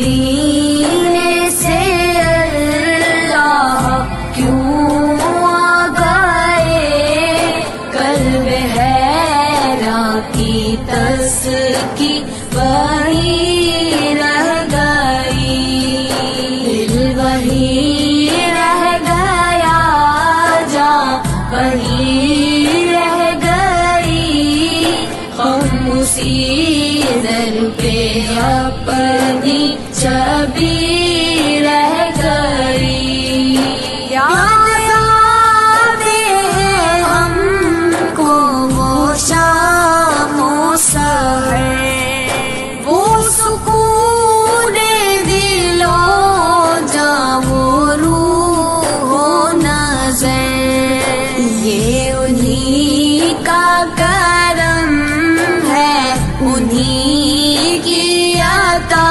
مدینے سے اللہ کیوں آ گئے، قلب حیران کی تسکی وہی رہ گئی، دل وہی رہ گیا، جاں وہی رہ گئی، غم اسی در پہ اپنی چھبی رہ گئی۔ یاد ہے ہم کو وہ شام و سحر، وہ سکون دل و جاں و روح و نظر، یہ انہی کا کرم ہے، انہی کی عطا،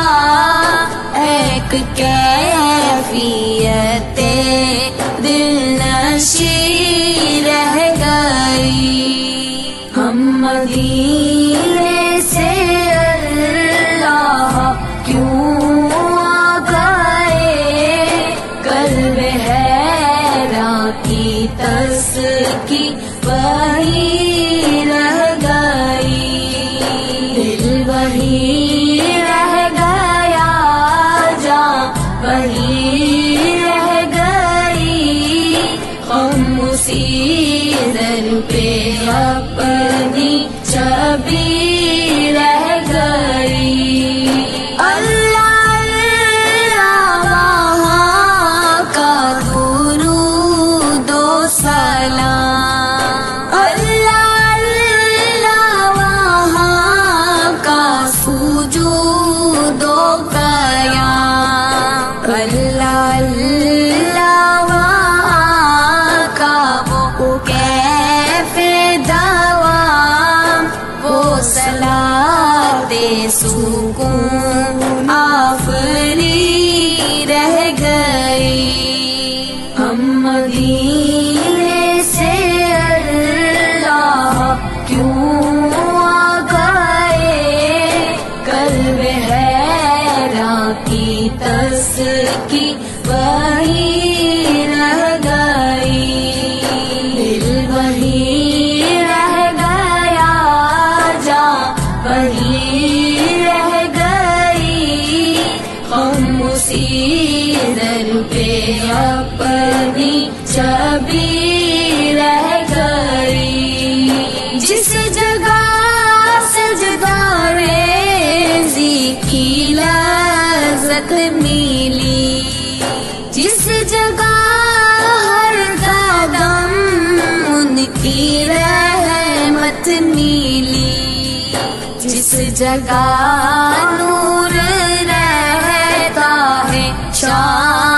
ایک کیفیت دل نشی رہ گئی۔ ہم مدینے سے اللہ کیوں آ گئے، قلب حیران کی تسکی وہی رہ گئی، دل وہی رہ گیا، جاں وہی رہ گئی، غم اسی در پہ اپنی چھبی رہ گئی۔ اللہ اللہ وہاں کا درود و سلام، اللہ اللہ وہاں کا سجود و قیام، اللہ اللہ وہاں کا وہ کیف دوام، وہ صلاۃ سکون آفری رہ گئی۔ ہم مدینے سے اللہ کیوں آ گئے، قلب حیران کی تسکی وہی رہ گئی، دل وہی رہ گیا، جاں وہی رہ گئی، غم اسی در پہ اپنی چھبی رہ گئی۔ جس جگہ سجدہ ریزی کی لذت ملی، جس جگہ ہر قدم ان کی رحمت ملی، جس جگہ نور رہتا ہے شام